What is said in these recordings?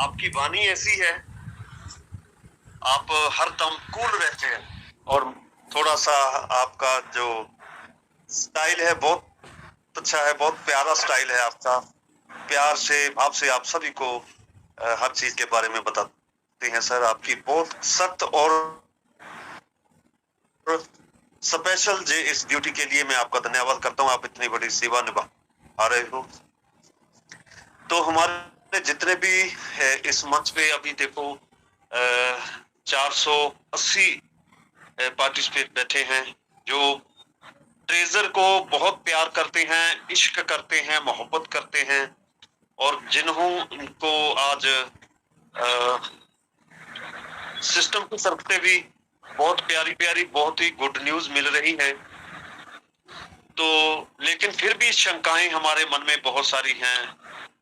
आपकी वाणी ऐसी है, आप हरदम कूल रहते हैं और थोड़ा सा आपका जो स्टाइल है बहुत अच्छा है, बहुत प्यारा स्टाइल है आपका। प्यार से, भाव से आप सभी को हर चीज के बारे में बताते हैं सर। आपकी बहुत सख्त और स्पेशल जे इस ड्यूटी के लिए मैं आपका धन्यवाद करता हूँ। आप इतनी बड़ी सेवा निभा रहे हो। तो हमारे जितने भी इस मंच पे अभी देखो 480 पार्टिसिपेट बैठे हैं, जो ट्रेजर को बहुत प्यार करते हैं, इश्क करते हैं, मोहब्बत करते हैं, और जिन्हों को आज सिस्टम की तरफ से भी बहुत प्यारी प्यारी, बहुत ही गुड न्यूज मिल रही है। तो लेकिन फिर भी शंकाएं हमारे मन में बहुत सारी हैं।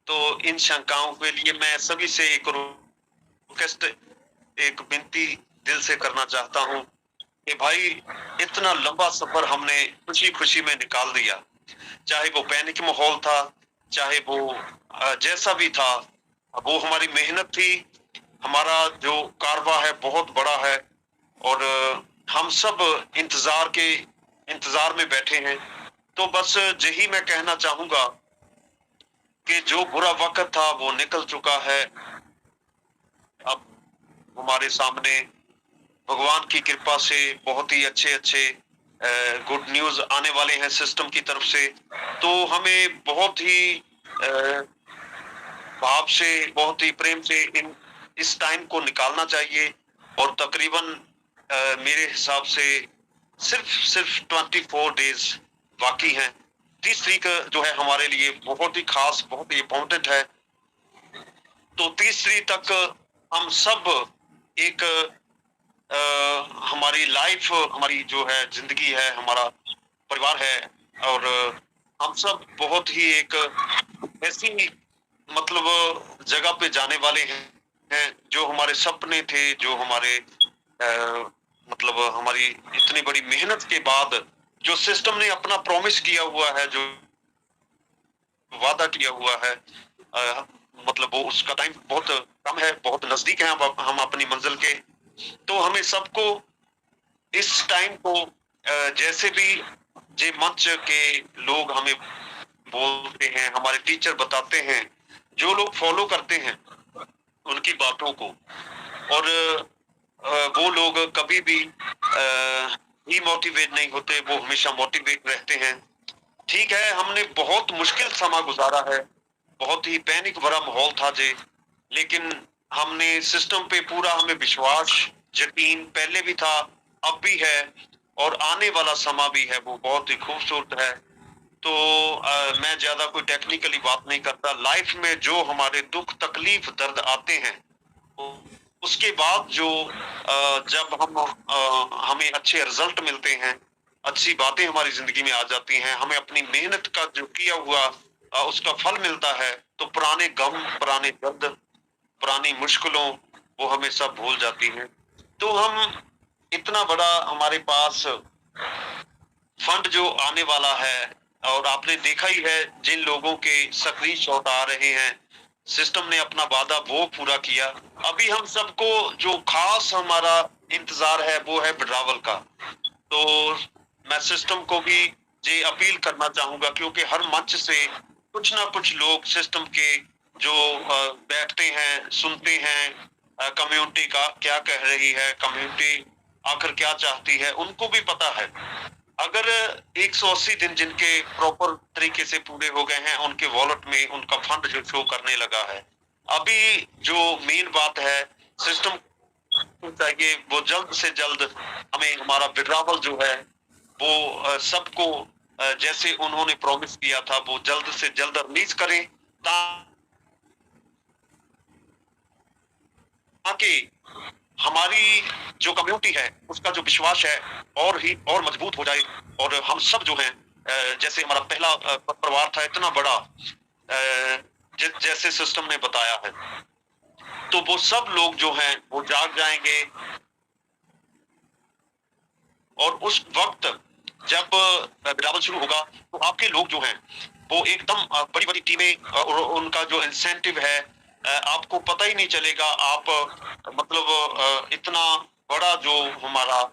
तो इन शंकाओं के लिए मैं सभी से एक रिक्वेस्ट, एक विनती दिल से करना चाहता हूं कि भाई, इतना लंबा सफर हमने खुशी खुशी में निकाल दिया, चाहे वो पैनिक माहौल था, चाहे वो जैसा भी था, वो हमारी मेहनत थी। हमारा जो कारवा है बहुत बड़ा है, और हम सब इंतजार में बैठे हैं। तो बस यही मैं कहना चाहूंगा कि जो बुरा वक्त था वो निकल चुका है। अब हमारे सामने भगवान की कृपा से बहुत ही अच्छे अच्छे गुड न्यूज आने वाले हैं सिस्टम की तरफ से। तो हमें बहुत ही भाव से, बहुत ही प्रेम से इस टाइम को निकालना चाहिए। और तकरीबन मेरे हिसाब से सिर्फ 24 डेज बाकी हैं। 30 तारीख जो है हमारे लिए बहुत ही खास, बहुत ही इम्पोर्टेंट है। तो 30 तारीख तक हम सब एक हमारी लाइफ, हमारी जो है जिंदगी है, हमारा परिवार है, और हम सब बहुत ही एक ऐसी मतलब जगह पे जाने वाले हैं जो हमारे सपने थे, जो हमारे मतलब हमारी इतनी बड़ी मेहनत के बाद जो सिस्टम ने अपना प्रॉमिस किया हुआ है, जो वादा किया हुआ है, मतलब वो उसका टाइम बहुत कम है, बहुत नजदीक है हम अपनी मंजिल के। तो हमें सबको इस टाइम को जैसे भी जे मंच के लोग हमें बोलते हैं, हमारे टीचर बताते हैं, जो लोग फॉलो करते हैं उनकी बातों को, और वो लोग कभी भी डिमोटिवेट नहीं होते, वो हमेशा मोटिवेट रहते हैं। ठीक है, हमने बहुत मुश्किल समा गुजारा है, बहुत ही पैनिक भरा माहौल था जे, लेकिन हमने सिस्टम पे पूरा, हमें विश्वास, यकीन पहले भी था, अब भी है, और आने वाला समा भी है, वो बहुत ही खूबसूरत है। तो मैं ज्यादा कोई टेक्निकली बात नहीं करता। लाइफ में जो हमारे दुख, तकलीफ, दर्द आते हैं, उसके बाद जो जब हमें अच्छे रिजल्ट मिलते हैं, अच्छी बातें हमारी जिंदगी में आ जाती हैं, हमें अपनी मेहनत का जो किया हुआ उसका फल मिलता है, तो पुराने गम, पुराने दर्द, पुरानी मुश्किलों वो हमें सब भूल जाती हैं। तो हम इतना बड़ा हमारे पास फंड जो आने वाला है, और आपने देखा ही है जिन लोगों के स्क्रीनशॉट आ रहे हैं, सिस्टम ने अपना वादा वो पूरा किया। अभी हम सबको जो खास हमारा इंतजार है वो है विड्रावल का। तो मैं सिस्टम को भी ये अपील करना चाहूंगा, क्योंकि हर मंच से कुछ ना कुछ लोग सिस्टम के जो बैठते हैं, सुनते हैं कम्युनिटी का क्या कह रही है, कम्युनिटी आखिर क्या चाहती है, उनको भी पता है। अगर 180 दिन जिनके प्रॉपर तरीके से पूरे हो गए हैं, उनके वॉलेट में उनका फंड जो शो करने लगा है, अभी जो मेन बात है, सिस्टम चाहिए वो जल्द से जल्द हमें हमारा विड्रावल जो है वो सबको जैसे उन्होंने प्रॉमिस किया था वो जल्द से जल्द रिलीज करें, ताकि हमारी जो कम्युनिटी है उसका जो विश्वास है और मजबूत हो जाए, और हम सब जो हैं जैसे हमारा पहला परिवार था इतना बड़ा, जैसे सिस्टम ने बताया है, तो वो सब लोग जो हैं वो जाग जाएंगे। और उस वक्त जब विड्रावल शुरू होगा तो आपके लोग जो हैं वो एकदम बड़ी बड़ी टीमें, और उनका जो इंसेंटिव है आपको पता ही नहीं चलेगा। आप मतलब इतना बड़ा जो हमारा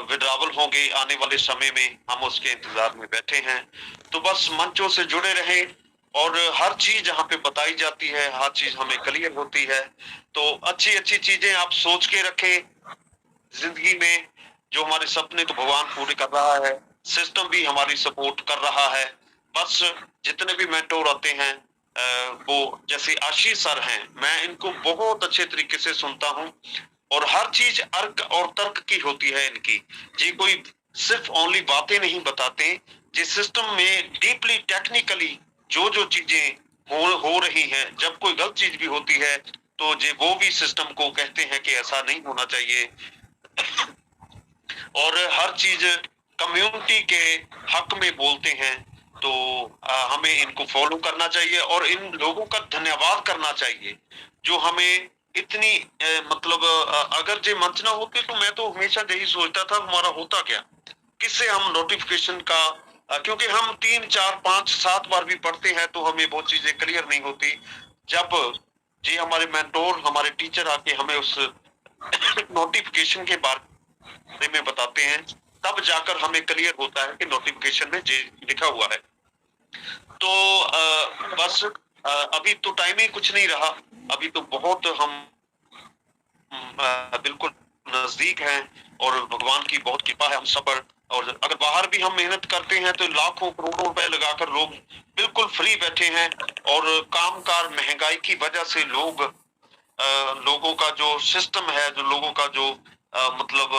विड्रावल होंगे आने वाले समय में, हम उसके इंतजार में बैठे हैं। तो बस मंचों से जुड़े रहें और हर चीज यहाँ पे बताई जाती है, हर चीज हमें क्लियर होती है। तो अच्छी अच्छी चीजें आप सोच के रखें जिंदगी में। जो हमारे सपने तो भगवान पूरे कर रहा है, सिस्टम भी हमारी सपोर्ट कर रहा है। बस जितने भी मेंटोर आते हैं वो जैसे आशीष सर हैं, मैं इनको बहुत अच्छे तरीके से सुनता हूँ और हर चीज अर्क और तर्क की होती है इनकी। ये कोई सिर्फ ओनली बातें नहीं बताते, जिस सिस्टम में डीपली टेक्निकली जो जो चीजें हो रही हैं, जब कोई गलत चीज भी होती है तो जे वो भी सिस्टम को कहते हैं कि ऐसा नहीं होना चाहिए। और हर चीज कम्युनिटी के हक में बोलते हैं। तो हमें इनको फॉलो करना चाहिए और इन लोगों का धन्यवाद करना चाहिए जो हमें इतनी मतलब अगर ये मंच ना होते तो मैं तो हमेशा यही सोचता था हमारा होता क्या, किससे हम नोटिफिकेशन का क्योंकि हम 3 4 5 7 बार भी पढ़ते हैं तो हमें बहुत चीजें क्लियर नहीं होती। जब जी हमारे मेंटोर हमारे टीचर आके हमें उस नोटिफिकेशन के बारे में बताते हैं, तब जाकर हमें क्लियर होता है कि नोटिफिकेशन में जे लिखा हुआ है। तो बस अभी तो टाइम ही कुछ नहीं रहा, अभी तो बहुत हम बिल्कुल नजदीक हैं और भगवान की बहुत कृपा है हम सब पर। और अगर बाहर भी हम मेहनत करते हैं तो लाखों करोड़ों रुपए लगाकर लोग बिल्कुल फ्री बैठे हैं। और कामकाज महंगाई की वजह से लोगों का जो सिस्टम है, जो लोगों का जो मतलब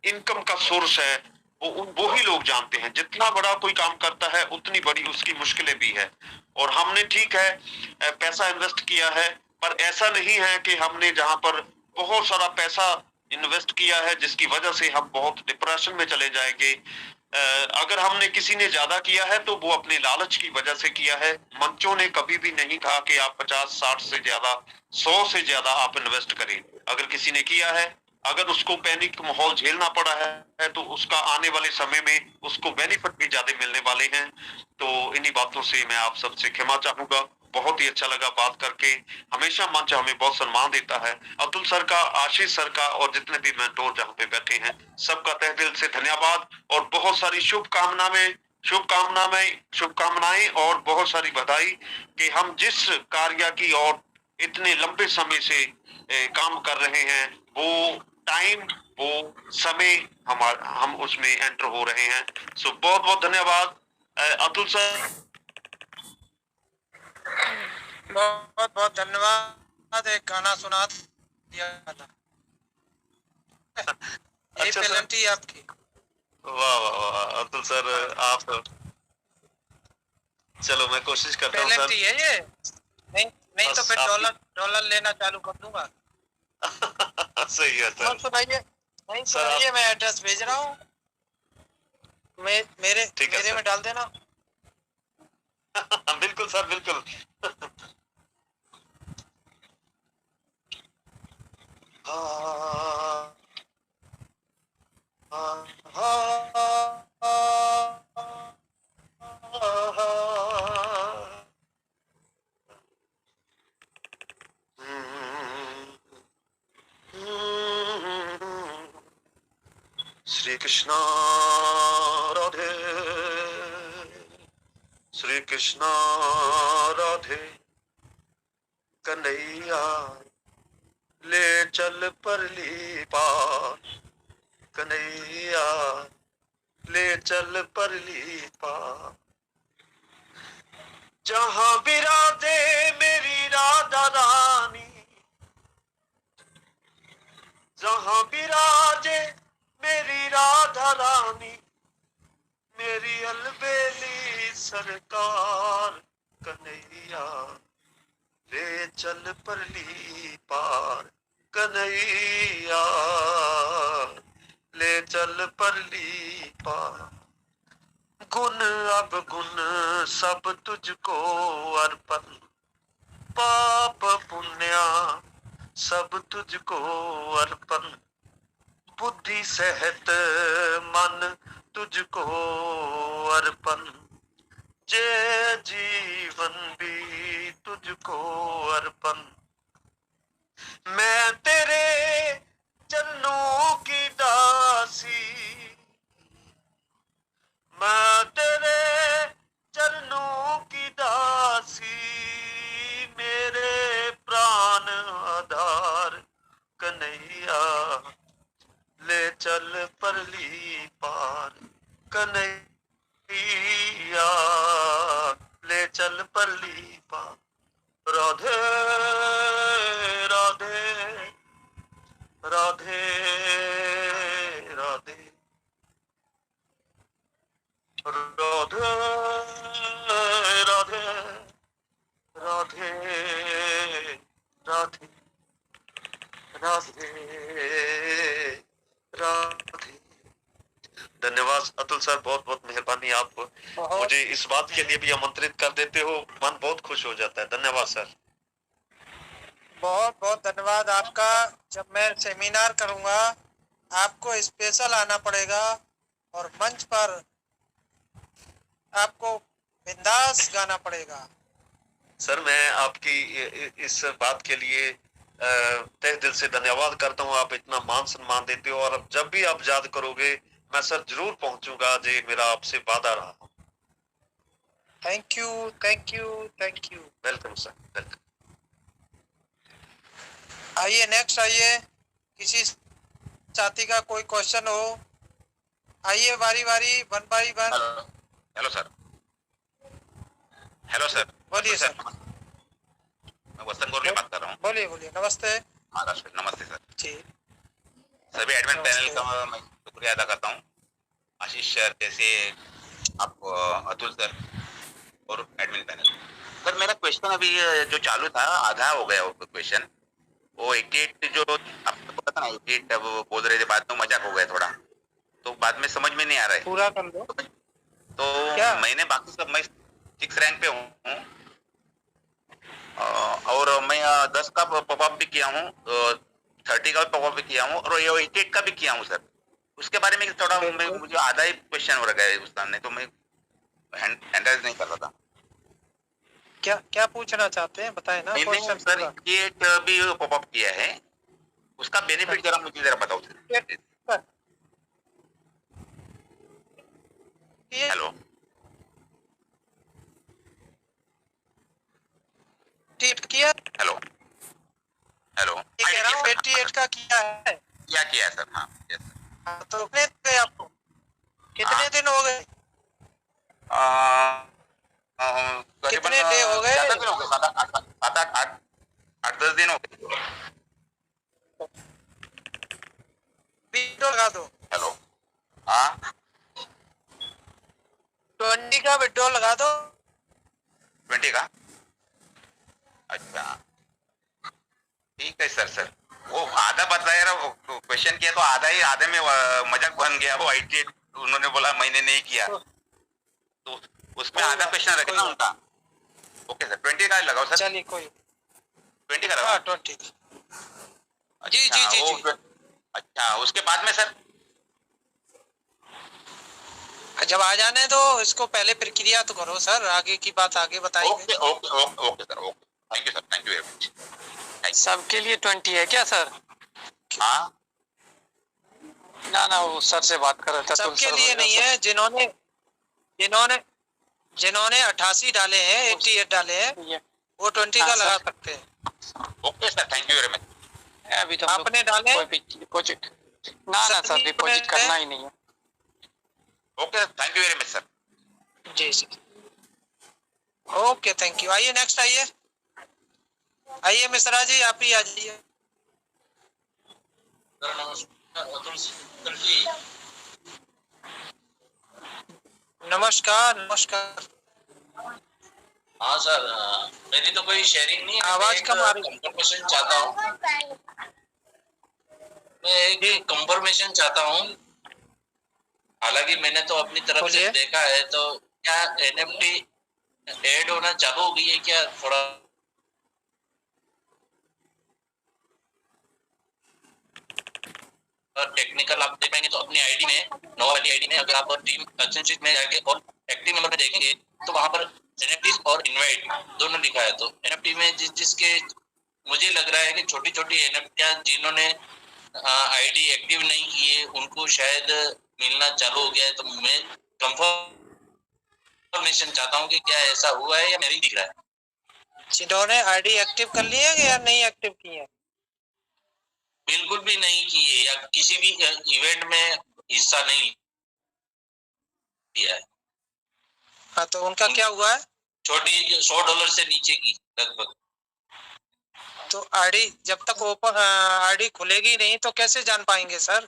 इनकम का सोर्स है, वो ही लोग जानते हैं। जितना बड़ा कोई काम करता है उतनी बड़ी उसकी मुश्किलें भी है। और हमने ठीक है पैसा इन्वेस्ट किया है, पर ऐसा नहीं है कि हमने जहां पर बहुत सारा पैसा इन्वेस्ट किया है जिसकी वजह से हम बहुत डिप्रेशन में चले जाएंगे। अगर हमने किसी ने ज्यादा किया है तो वो अपने लालच की वजह से किया है। मंचों ने कभी भी नहीं कहा कि आप 50 60 से ज्यादा 100 से ज्यादा आप इन्वेस्ट करें। अगर किसी ने किया है, अगर उसको पैनिक माहौल झेलना पड़ा है तो उसका आने वाले समय में उसको बेनिफिट भी ज्यादा मिलने वाले हैं। तो इन्हीं बातों से मैं आप सबसे क्षमा चाहूंगा। बहुत ही अच्छा लगा बात करके। हमेशा मंच हमें बहुत सम्मान देता है। अतुल सर का, आशीष सर का और जितने भी मेंटोर जहाँ पे बैठे हैं सबका तहे दिल से धन्यवाद और बहुत सारी शुभकामनाएं और बहुत सारी बधाई कि हम जिस कार्य की और इतने लंबे समय से काम कर रहे हैं वो टाइम, वो समय हम उसमें एंटर हो रहे हैं। सो बहुत बहुत धन्यवाद अतुल सर। बहुत बहुत धन्यवाद। एक गाना सुना दिया था। ये अच्छा पेनल्टी आपकी। वाह वाह वाह अतुल सर, आप चलो मैं कोशिश करता हूँ सर। पेनल्टी है ये, नहीं तो फिर डॉलर लेना चालू कर दूंगा। सही है सर। नहीं सुनाइए, मैं एड्रेस भेज रहा हूँ, मेरे में डाल देना। बिल्कुल सर, बिल्कुल। श्री कृष्णा राधे, श्री कृष्णा राधे कन्हैया ले चल परली पार, कन्हैया ले चल परली पार। जहां विराजे मेरी राधा रानी, जहां विराजे मेरी राधा रानी, मेरी अलबेली सरकार, कन्हैया ले चल परली पार, कन्हैया ले चल परली पार। गुण अब गुण सब तुझको अर्पण, पाप पुण्या सब तुझको अर्पण, बुद्धि सहित मन तुझको अर्पण, जे जीवन भी तुझको अर्पण, मैं तेरे चरणों की दासी, मैं तेरे चरणों की दासी, मेरे प्राण आधार कन्हैया, ले चल परली पार कन्हैया, ले चल परली पार। राधे राधे राधे राधे राधे राधे राधे राधे राधे राधे। धन्यवाद अतुल सर, बहुत बहुत मेहरबानी। आप मुझे इस बात के लिए भी आमंत्रित कर देते हो, मन बहुत खुश हो जाता है। धन्यवाद सर। बहुत बहुत धन्यवाद आपका। जब मैं सेमिनार करूंगा आपको स्पेशल आना पड़ेगा और मंच पर आपको बिंदास गाना पड़ेगा। सर मैं आपकी इस बात के लिए तहे दिल से धन्यवाद करता हूँ। आप इतना मान सम्मान देते हो और अब जब भी आप याद करोगे मैं सर जरूर पहुंचूंगा। जी मेरा आपसे वादा रहा। Thank you thank you thank you. Welcome sir, welcome. आइए नेक्स्ट आइए, किसी साथी का कोई क्वेश्चन हो, आइए बारी बारी, one by one. Hello sir. Hello sir. बोलिए सर। मैं वसंत गौरले बात कर रहा हूँ। बोलिए बोलिए। नमस्ते। महाराष्ट्र। नमस्ते सर। जी। सभी एडमिन नमस्ते। पैनल का मैं शुक्रिया अदा करता हूँ। आशीष सर जैसे आप, अतुल सर और एडमिन पैनल। सर मेरा क्वेश्चन अभी जो चालू था आधा हो गया वो क्वेश्चन। वो 88 जो आपको पता था ना 88 अब बोल रहे थे, बाद में मजाक हो गया थोड़ा, तो बाद में समझ में नहीं आ रहा है। पूरा कर लो। तो क्या? मैंने बाकी सब मैं 6 रैंक पे हूँ और मैं 10 का पॉपअप भी किया हूँ, 30 का पॉपअप भी किया हूँ और ये 88 का भी किया हूँ सर। उसके बारे में थोड़ा मुझे आधा ही क्वेश्चन हो रहा है उस सामने, तो मैं हैंडल नहीं कर रहा था। क्या क्या पूछना चाहते हैं बताएं ना। मैंने सर 88 भी पॉपअप किया है, उसका बेनिफिट जरा मुझे जरा बताओ सर। हेलो टीट किया। Hello hello. ये कह रहा हूँ 88 का किया है। क्या किया है सर? हाँ यस सर। हाँ, तो कितने आपको कितने दिन हो गए? कितने डे हो गए? ज्यादा दिन हो गए, 8-10 दिन हो गए। वीडियो लगा दो। हेलो हाँ 20 का विड्रॉल लगा दो। 20 का। अच्छा ठीक है सर। सर वो आधा बताया रहा, क्वेश्चन किया तो आधा ही, आधे में मजाक बन गया। वो 88 उन्होंने बोला मैंने नहीं किया, तो उसमें आधा क्वेश्चन रखे ना उनका। ओके सर 20 का लगाओ सर। चलिए कोई 20 का लगाओ। हाँ 20। जी जी जी जी। अच्छा उसके बाद में सर जब आ जाने दो इसको, पहले प्रक्रिया तो करो सर, आगे की बात आगे बताइए। Okay okay okay okay sir. Okay thank you sir, thank you very much. सबके लिए 20 है क्या सर? हाँ ना ना वो सर से बात कर रहे थे। सबके लिए नहीं है, जिन्होंने जिन्होंने जिन्होंने 88 डाले हैं, 88 डाले हैं, वो 20 का लगा सकते हैं। Okay sir thank you very much. अभी तो आपने डाले कोई डिपॉजिट ना सर, डिपॉजिट करना ही नहीं है। Okay thank you very much sir. जी जी ओके थैंक यू। आइए नेक्स्ट आइए। आइए मिश्रा जी आप ही आ जाइए। नमस्कार नमस्कार। हाँ सर, मेरी तो कोई शेयरिंग नहीं है। आवाज कम आ रही है। कंफर्मेशन चाहता हूँ, मैं एक कंफर्मेशन चाहता हूँ। हालांकि मैंने तो अपनी तरफ से देखा है, तो क्या एनएफटी ऐड होना चालू हो गई है क्या? थोड़ा टेक्निकल आप देख पाएंगे तो अपनी आईडी में, नौ वाली आईडी में, अगर आप टीम कंसेंशिप में जाके और एक्टिव नंबर में देखेंगे तो वहां पर एनएफटी और इनवाइट दोनों लिखा है। तो एनएफटी में जिसके मुझे लग रहा है कि छोटी छोटी एनएफटियां जिन्होंने आईडी एक्टिव नहीं किए उनको शायद मिलना चालू हो गया है। तो मैं कंफर्मेशन चाहता हूँ कि क्या ऐसा हुआ है या नहीं दिख रहा है। जिन्होंने आईडी एक्टिव कर ली है या नहीं एक्टिव की है? बिल्कुल भी नहीं किए या किसी भी इवेंट में हिस्सा नहीं लिया है। हाँ, तो उनका क्या हुआ है? छोटी $100 से नीचे की लगभग। तो आईडी जब तक ओपन आईडी खुलेगी नहीं तो कैसे जान पाएंगे सर?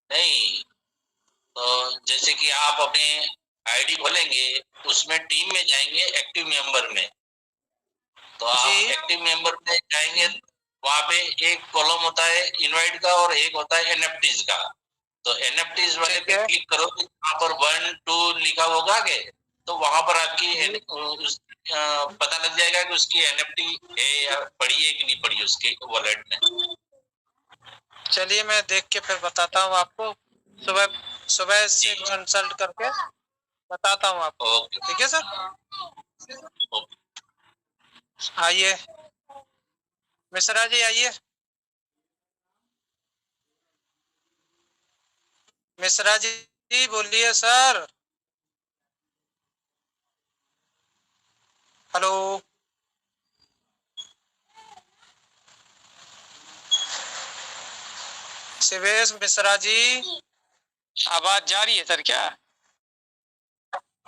नहीं, तो जैसे कि आप अपने आईडी खोलेंगे, उसमें टीम में जाएंगे, एक्टिव मेंबर में, तो आप एक्टिव मेंबर में जाएंगे, वहां पे एक कॉलम होता है इनवाइट का और एक होता है एनएफटीज का। तो एनएफटीज वाले पे क्लिक करोगे, वहां पर 1 2 लिखा होगा के, तो वहां पर आपकी पता लग जाएगा कि उसकी एनएफटी है या पड़ी है कि नहीं पड़ी उसके वॉलेट में। चलिए मैं देख के फिर बताता हूँ आपको, सुबह से कंसल्ट करके बताता हूँ आपको। ठीक है सर, आइए मिश्रा जी, आइए मिश्रा जी, बोलिए सर। हेलो, शिवेश मिश्रा जी, आवाज जा रही है सर? क्या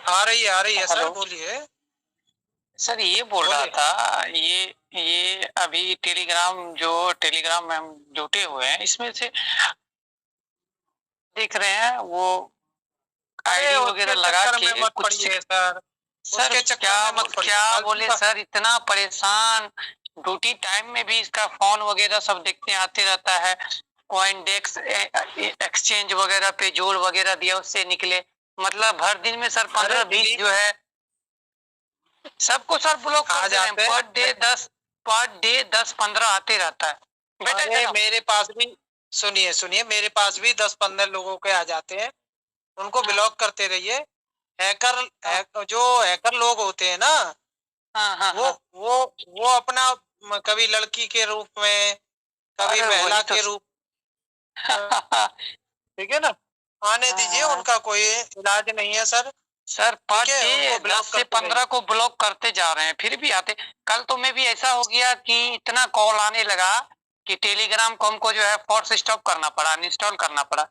आ रही है सर, बोलिए सर। ये बोल रहा था, ये अभी टेलीग्राम में हम जुटे हुए हैं, इसमें से देख रहे हैं वो आईडी वगैरह लगा के कुछ सर क्या बोले सर, इतना परेशान। ड्यूटी टाइम में भी इसका फोन वगैरह सब देखते आते रहता है। कॉइनडेक्स एक्सचेंज वगैरह पे जोड़ वगैरह दिया, उससे निकले। मतलब हर दिन में सर 15-20 जो है सबको सर ब्लॉक कर दे रहे हैं। पर डे 10-15 आते रहता है। बेटा मेरे पास भी सुनिए मेरे पास भी 10-15 लोगों के आ जाते हैं, उनको ब्लॉक करते रहिए। जो हैकर लोग होते हैं ना, वो अपना कभी लड़की के रूप में, कभी महिला के रूप ठीक है ना, आने दीजिए, उनका कोई इलाज नहीं है सर। सर पर डे 10 से 15 को ब्लॉक करते जा रहे हैं, फिर भी आते। कल तो में भी ऐसा हो गया कि इतना कॉल आने लगा कि टेलीग्राम को हमको जो है फोर्स स्टॉप करना पड़ा, अनइंस्टॉल करना पड़ा।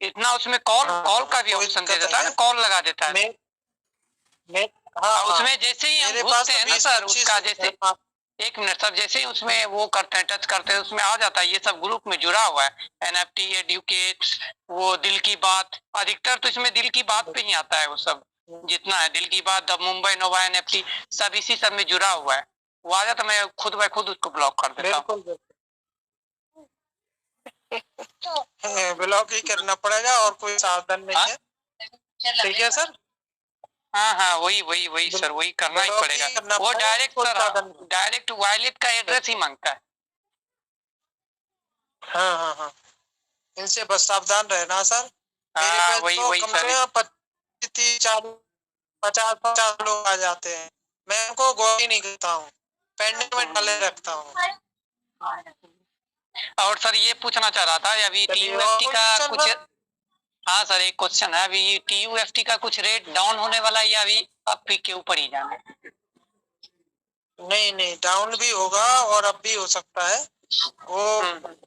इतना उसमें कॉल का भी ऑप्शन दे देता है ना, कॉल लगा देता है। उसमें जैसे ही हम घुसते हैं ना सर, उसका जैसे 1 मिनट सर, जैसे ही उसमें वो करते हैं, टच करते हैं, उसमें आ जाता है ये सब ग्रुप में जुड़ा हुआ है। एनएफटी, एडुकेट, वो दिल की बात, अधिकतर तो इसमें दिल की बात पे ही आता है। वो सब जितना है दिल की बात, द मुंबई नोवा, एनएफटी, सब इसी सब में जुड़ा हुआ है। वो आ जाता, मैं खुद ब खुद उसको ब्लॉक कर देता हूँ। ब्लॉक ही करना पड़ेगा और कोई साधन नहीं है। ठीक है सर। हाँ, वही सर, वही करना ही पड़ेगा। वो डायरेक्ट वॉलेट का एड्रेस ही मांगता है। हाँ, इनसे बस सावधान रहना सर। मेरे पे तो कम से कम 50 लोग आ जाते हैं, मैं उनको गौर ही नहीं करता हूँ, पेंडिंग में डाले रखता हूँ। और सर ये पूछना चाह रहा था, अभी टीयूएफटी का कुछ, हाँ सर एक क्वेश्चन है, अभी टीयूएफटी का कुछ रेट डाउन होने वाला है या अभी अप के ऊपर ही जाना है? नहीं, डाउन भी होगा और अप भी हो सकता है। वो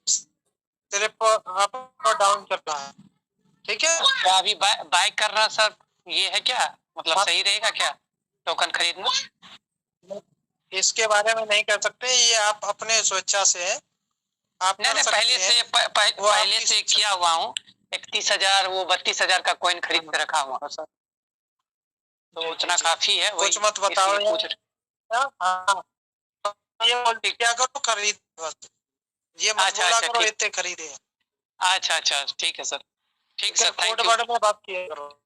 सिर्फ अप और डाउन चल रहा है। ठीक है, क्या अभी बाय करना सर ये है क्या, मतलब सही रहेगा क्या टोकन खरीदना? इसके बारे में नहीं कर सकते, ये आप अपने स्वेच्छा से है। आप नहीं, पहले से किया हुआ हूँ। 31,000 वो 32,000 का कॉइन खरीद के रखा हुआ सर, तो उतना काफी है। कुछ मत बताओ क्या करो, खरीद बस, ये मत बोला करो इतने खरीदे। अच्छा ठीक है सर, ठीक सर, थैंक यू। में बात किया करो।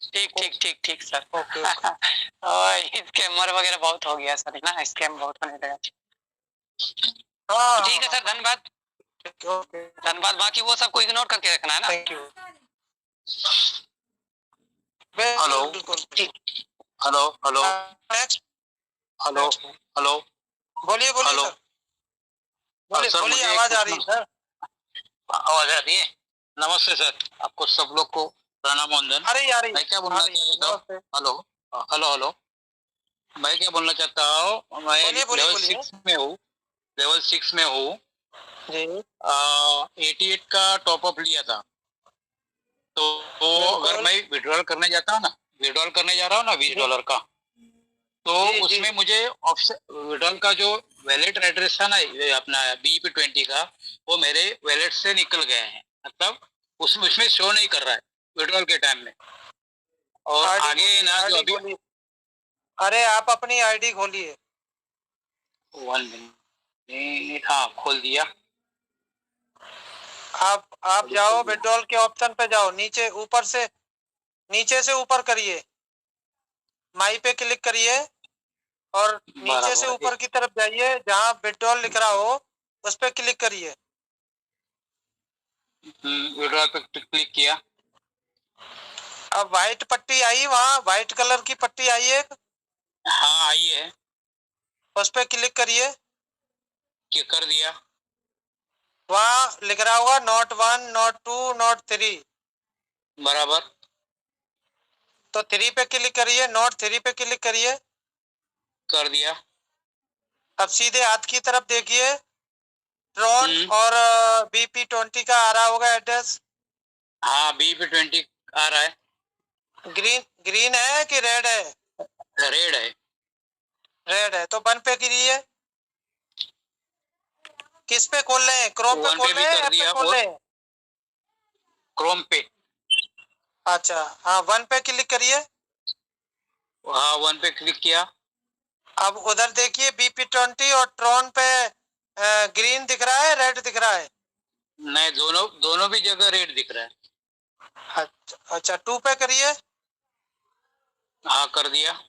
ठीक सर। और स्कैमर वगैरह बहुत हो गया सर ना, स्कैम बहुत होने लगा। ठीक है सर, धन्यवाद। धन्यवाद। बाकी वो सबको इग्नोर करके रखना है ना। Thank you. हेलो बिल्कुल। Hello hello next hello hello बोलिए बोलिए हेलो। सर, बोलिए सर, बोलिए, मुझे आवाज आ रही है सर। आवाज आ रही है। नमस्ते सर, आपको सब लोग को प्रणाम वंदन। आ रही मैं क्या बोलना चाहता हूँ, हेलो हेलो हेलो, मैं क्या बोलना चाहता हूँ, मैं बोलिए बोलिए लेवल बोलिए 6 में हूँ, लेवल 6 में हूँ। जी। 88 का टॉपअप लिया था, तो अगर मैं विड्रॉल करने जाता हूँ ना, विड्रॉल करने जा रहा हूँ ना $20 का, तो जी, उसमें जी। मुझे ऑप्शन विड्रॉल का जो वैलेट एड्रेस था ना, ये अपना BP20 का, वो मेरे वैलेट से निकल गए हैं। मतलब उसमें शो नहीं कर रहा है विड्रॉल के टाइम में। और आगे ना जो अभी अरे आप अपनी आईडी खोलिए। 1 मिनट, हाँ खोल दिया। आप जाओ, विड्रॉल के ऑप्शन पे जाओ, नीचे से ऊपर करिए, माई पे क्लिक करिए और नीचे से ऊपर की तरफ जाइए, जहां विड्रॉल लिख रहा हो उस पे क्लिक करिए। विड्रॉल पे क्लिक किया। अब व्हाइट पट्टी आई, वहां व्हाइट कलर की पट्टी आई एक, हाँ आई है, उस पे क्लिक करिए। कर दिया। वहां लिख रहा होगा नॉट 1 नॉट 2 नॉट 3, बराबर। तो 3 पे क्लिक करिए, नॉट 3 पे क्लिक करिए। कर दिया। अब सीधे हाथ की तरफ देखिए, ट्रॉन और BP20 का आ रहा होगा एड्रेस। हाँ BP20 आ रहा है। ग्रीन है कि रेड है? रेड है। रेड है, तो 1 पे करिए। किस पे खोल रहे हैं, क्रोम पे 1 खोल पे भी रहे हैं, कर ऐप पे दिया, खोल और रहे हैं? क्रोम पे। अच्छा हाँ, 1 पे क्लिक करिए। हाँ 1 पे क्लिक किया। अब उधर देखिए, BP20 और ट्रॉन पे ग्रीन दिख रहा है, रेड दिख रहा है? नहीं, दोनों भी जगह रेड दिख रहा है। अच्छा 2 पे करिए। हाँ कर दिया।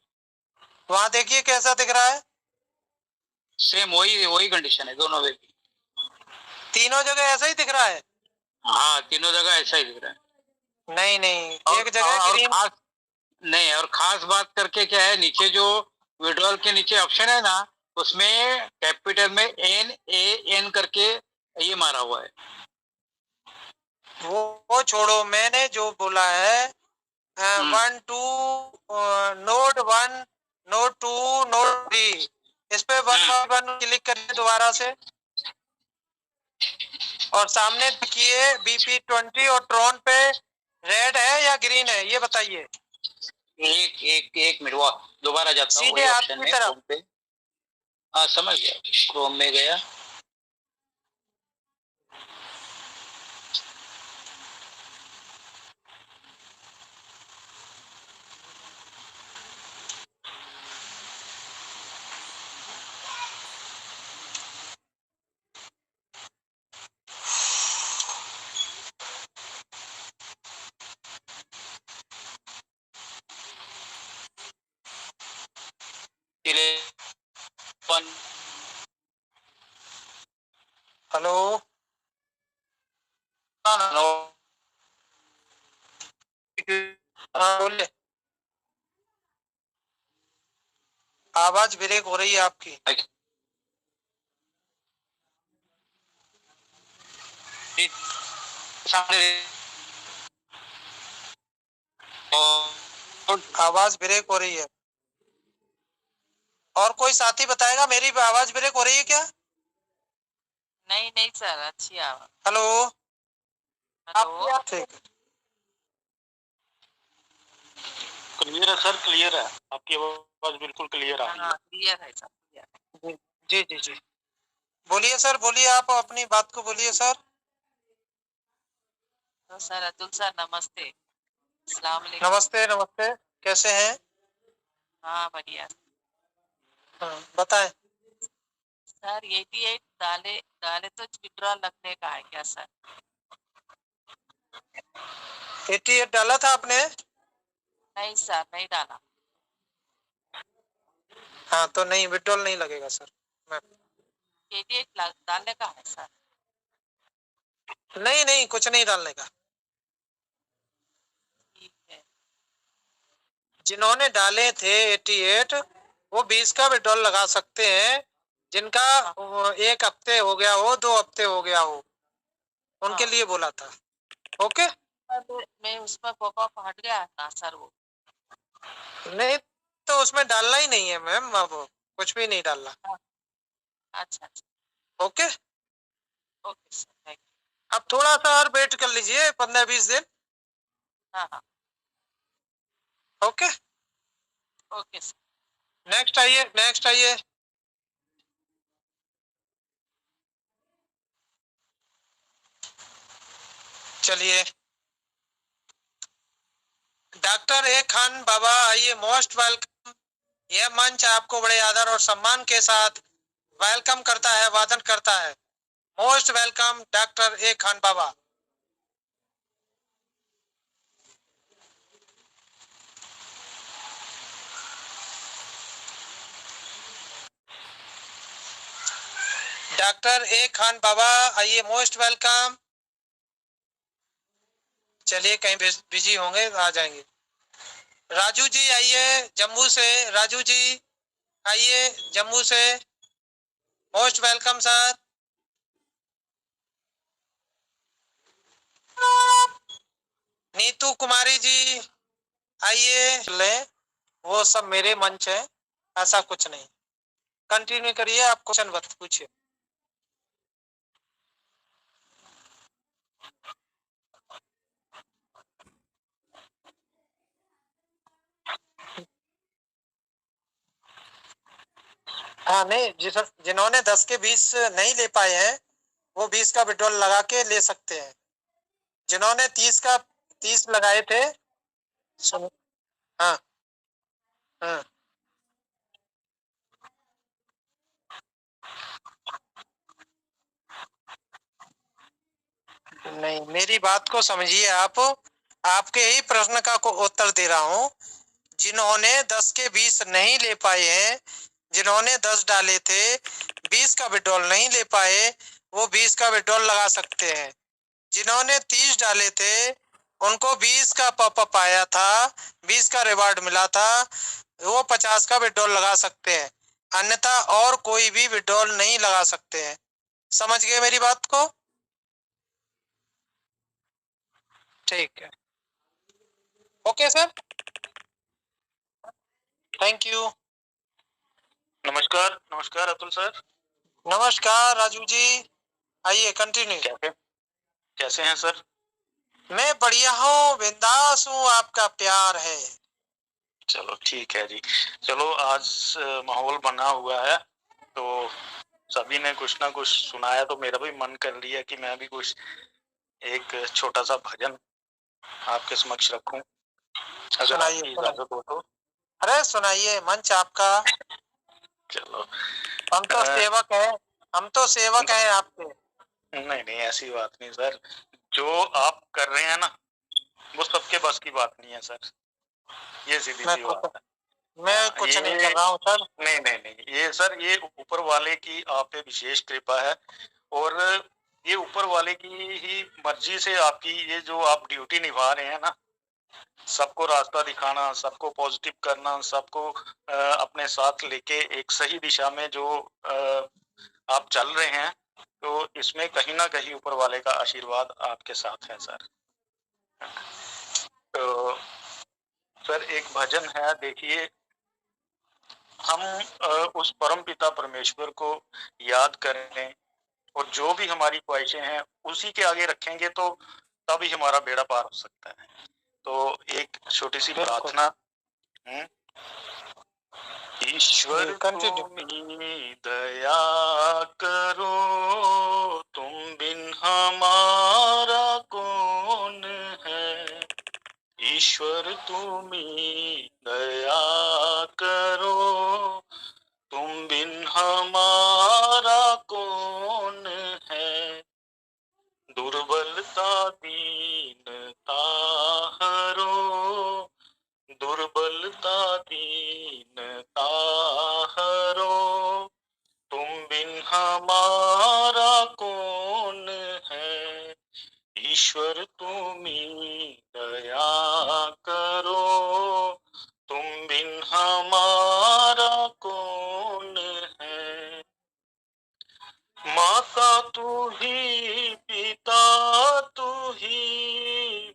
वहां देखिए कैसा दिख रहा है? सेम वही कंडीशन है दोनों में। तीनों जगह ऐसा ही दिख रहा है? हाँ तीनों जगह ऐसा ही दिख रहा है। नहीं नहीं, एक जगह और ग्रीन। खास नहीं, और खास बात करके क्या है, नीचे जो विड्रॉल के नीचे ऑप्शन है ना, उसमें कैपिटल में NAN करके ये मारा हुआ है। वो छोड़ो, मैंने जो बोला है 1 2 नोड 1 नोड 2 नोड 3, इस पे 1 क्लिक करिए दोबारा से, और सामने देखिए BP20 और ट्रॉन पे रेड है या ग्रीन है, ये बताइए। एक मिनट, वो दोबारा जाता हूँ सीधे वही हाथ ऑप्शन की में, तरफ। क्रोम पे। हाँ समझ गया, क्रोम में गया। हेलो हाँ बोलिए, आवाज ब्रेक हो रही है आपकी। आवाज ब्रेक हो रही है। और कोई साथी बताएगा, मेरी आवाज ब्रेक हो रही है क्या? नहीं नहीं सर, अच्छी आवाज। हेलो हेलो, ठीक है, क्लियर है सर, क्लियर है, आपकी आवाज बिल्कुल क्लियर आ रही है। हाँ क्लियर है सर, क्लियर है। जी जी जी, बोलिए सर, बोलिए, आप अपनी बात को बोलिए सर। तो सर अतुल सर नमस्ते, अस्सलाम वालेकुम। नमस्ते नमस्ते, कैसे हैं? हाँ बढ़िया। बताएं। सर 88 डाले डाले तो विड्रॉल लगने का है क्या सर? 88 डाला था आपने? नहीं सर, नहीं डाला। हाँ तो नहीं, विड्रॉल नहीं लगेगा सर। 88 डालने का है सर? नहीं नहीं, कुछ नहीं डालने का। ठीक है। जिन्होंने डाले थे 88 वो 20 का विड्रॉल लगा सकते हैं, जिनका 1 हफ्ते हो गया हो, 2 हफ्ते हो गया हो, उनके लिए बोला था। ओके, मैं उसमें पॉपअप हट गया था सर वो। नहीं तो उसमें डालना ही नहीं है मैम, अब कुछ भी नहीं डालना। अच्छा अच्छा, ओके ओके सर, थैंक अब थोड़ा सा और वेट कर लीजिए 15-20 दिन। यू। हाँ हाँ, ओके ओके सर। नेक्स्ट आइए, नेक्स्ट आइए। चलिए डॉक्टर ए खान बाबा आइए, मोस्ट वेलकम। यह मंच आपको बड़े आदर और सम्मान के साथ वेलकम करता है, वादन करता है। Most welcome doctor A Khan Baba. Doctor A Khan Baba आइए, मोस्ट वेलकम। चलिए कहीं बिजी होंगे, आ जाएंगे। राजू जी आइए जम्मू से, राजू जी आइए जम्मू से, most welcome sir. Neetu Kumari ji आइए। ले वो सब मेरे मंच है, ऐसा कुछ नहीं। कंटिन्यू करिए, आप क्वेश्चन मत पूछिए। हाँ नहीं, जिन्होंने 10 के 20 नहीं ले पाए हैं वो 20 का विड्रॉल लगा के ले सकते हैं। जिन्होंने 30 लगाए थे, सुनो। हाँ हाँ, नहीं मेरी बात को समझिए आप, आपके ही प्रश्न का को उत्तर दे रहा हूँ। जिन्होंने 10 के 20 नहीं ले पाए हैं, जिन्होंने 10 डाले थे 20 का विड्रॉल नहीं ले पाए, वो 20 का विड्रॉल लगा सकते हैं। जिन्होंने 30 डाले थे उनको 20 का पॉपअप आया था, 20 का रिवार्ड मिला था, वो 50 का विड्रॉल लगा सकते हैं। अन्यथा और कोई भी विड्रॉल नहीं लगा सकते हैं। समझ गए मेरी बात को? ठीक है, ओके सर, थैंक यू। नमस्कार, नमस्कार अतुल सर। नमस्कार राजू जी, आइए कंटिन्यू। कैसे हैं सर? मैं बढ़िया हूँ, बिंदास हूँ, आपका प्यार है। चलो ठीक है जी। चलो आज माहौल बना हुआ है तो सभी ने कुछ ना कुछ सुनाया, तो मेरा भी मन कर लिया कि मैं भी कुछ एक छोटा सा भजन आपके समक्ष रखूं, अगर आपकी इजाजत हो तो। अरे सुनाइए, मंच आपका। चलो, हम तो सेवक हैं, हम तो सेवक हैं आपके। नहीं नहीं ऐसी बात नहीं सर, जो आप कर रहे हैं ना वो सबके बस की बात नहीं है सर, ये सीधी सी बात है। मैं कुछ नहीं कर रहा हूँ सर। नहीं नहीं नहीं, ये सर ये ऊपर वाले की आप पे विशेष कृपा है, और ये ऊपर वाले की ही मर्जी से आपकी ये जो आप ड्यूटी निभा रहे हैं ना, सबको रास्ता दिखाना, सबको पॉजिटिव करना, सबको अपने साथ लेके एक सही दिशा में जो आप चल रहे हैं, तो इसमें कहीं ना कहीं ऊपर वाले का आशीर्वाद आपके साथ है सर। तो सर एक भजन है, देखिए हम उस परम पिता परमेश्वर को याद करें और जो भी हमारी ख्वाहिशें हैं उसी के आगे रखेंगे तो तभी हमारा बेड़ा पार हो सकता है। तो एक छोटी सी प्रार्थना। ईश्वर तुम्हीं दया करो, तुम बिन हमारा कौन है। ईश्वर तुम्हीं दया करो, तुम बिन हमारा कौन है। दुर्बलता दीनता हरो, दुर्बलता दीनता हरो, तुम बिन हमारा कौन है। ईश्वर तुम्हीं दया करो, तुम माता तू ही, पिता तू ही,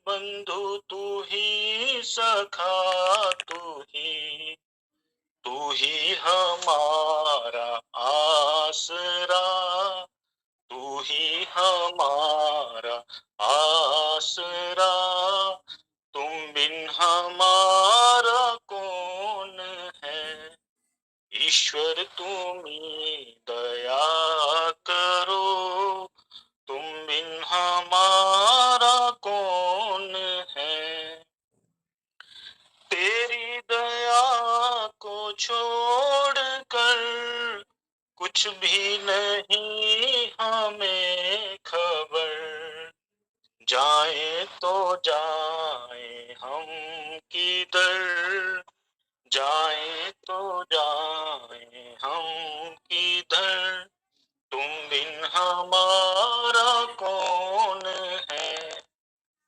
बंधु तू ही, सखा तू ही हमारा आसरा, तू ही हमारा आसरा, तुम बिन हमारा कौन है, ईश्वर तुम्ही दया करो, तुम बिन हमारा कौन है, तेरी दया को छोड़ कर कुछ भी नहीं हमें खबर, जाए तो जाए हम किधर, जाए तो जाए हम किधर, तुम बिन हमारा कौन है,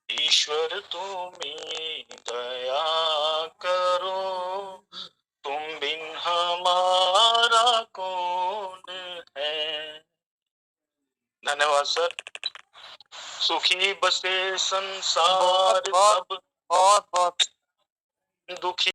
ईश्वर तुम्ही दया करो, तुम बिन हमारा कौन है। धन्यवाद सर। सुखी बसे संसार सब, बहुत बहुत दुखी